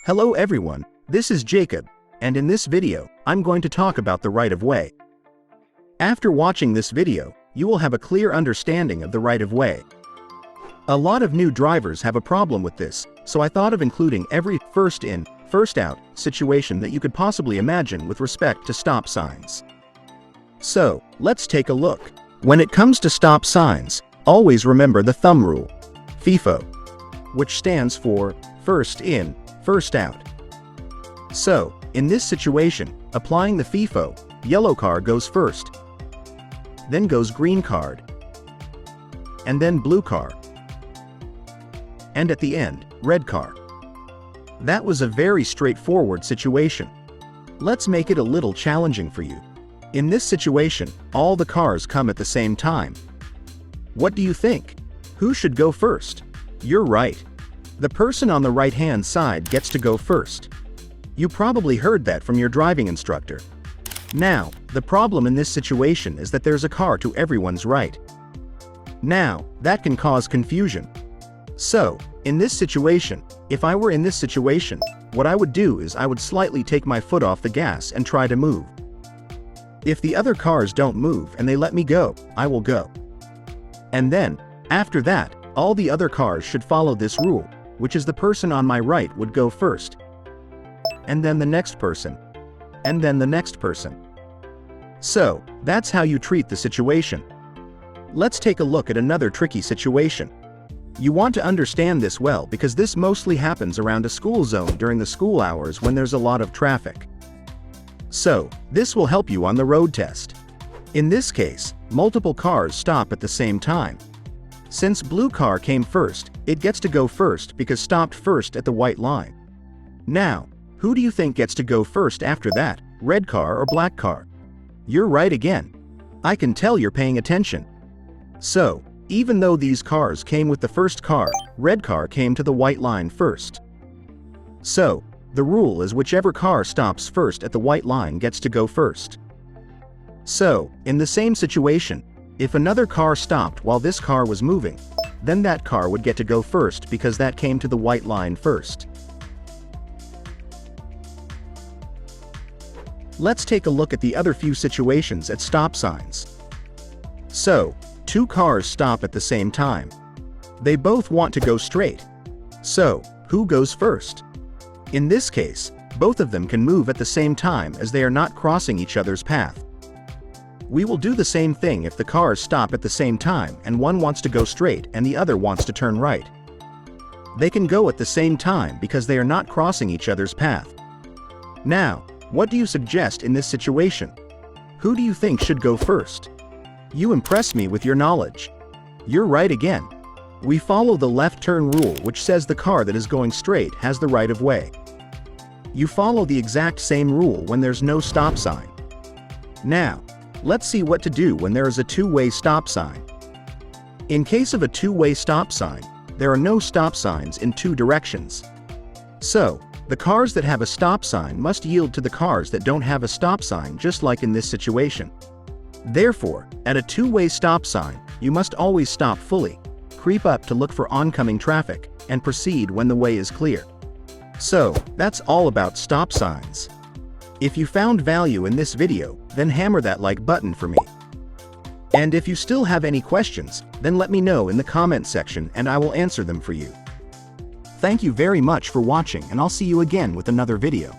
Hello everyone, this is Jacob, and in this video, I'm going to talk about the right-of-way. After watching this video, you will have a clear understanding of the right-of-way. A lot of new drivers have a problem with this, so I thought of including every first in, first out situation that you could possibly imagine with respect to stop signs. So, let's take a look. When it comes to stop signs, always remember the thumb rule, FIFO, which stands for first in, first out. So, in this situation, applying the FIFO, yellow car goes first, then goes green card, and then blue car, and at the end, red car. That was a very straightforward situation. Let's make it a little challenging for you. In this situation, all the cars come at the same time. What do you think? Who should go first? You're right. The person on the right-hand side gets to go first. You probably heard that from your driving instructor. Now, the problem in this situation is that there's a car to everyone's right. Now, that can cause confusion. So, in this situation, if I were in this situation, what I would do is I would slightly take my foot off the gas and try to move. If the other cars don't move and they let me go, I will go. And then, after that, all the other cars should follow this rule, which is the person on my right would go first, and then the next person, and then the next person. So, that's how you treat the situation. Let's take a look at another tricky situation. You want to understand this well because this mostly happens around a school zone during the school hours when there's a lot of traffic. So, this will help you on the road test. In this case, multiple cars stop at the same time. Since blue car came first, it gets to go first because stopped first at the white line. Now, who do you think gets to go first after that, red car or black car? You're right again. I can tell you're paying attention. So, even though these cars came with the first car, red car came to the white line first. So, the rule is whichever car stops first at the white line gets to go first. So, in the same situation, if another car stopped while this car was moving, then that car would get to go first because that came to the white line first. Let's take a look at the other few situations at stop signs. So, two cars stop at the same time. They both want to go straight. So, who goes first? In this case, both of them can move at the same time as they are not crossing each other's path. We will do the same thing if the cars stop at the same time and one wants to go straight and the other wants to turn right. They can go at the same time because they are not crossing each other's path. Now, what do you suggest in this situation? Who do you think should go first? You impress me with your knowledge. You're right again. We follow the left turn rule, which says the car that is going straight has the right of way. You follow the exact same rule when there's no stop sign. Now, let's see what to do when there is a two-way stop sign. In case of a two-way stop sign, there are no stop signs in two directions. So, the cars that have a stop sign must yield to the cars that don't have a stop sign, just like in this situation. Therefore, at a two-way stop sign, you must always stop fully, creep up to look for oncoming traffic, and proceed when the way is clear. So, that's all about stop signs. If you found value in this video, then hammer that like button for me. And if you still have any questions, then let me know in the comment section and I will answer them for you. Thank you very much for watching and I'll see you again with another video.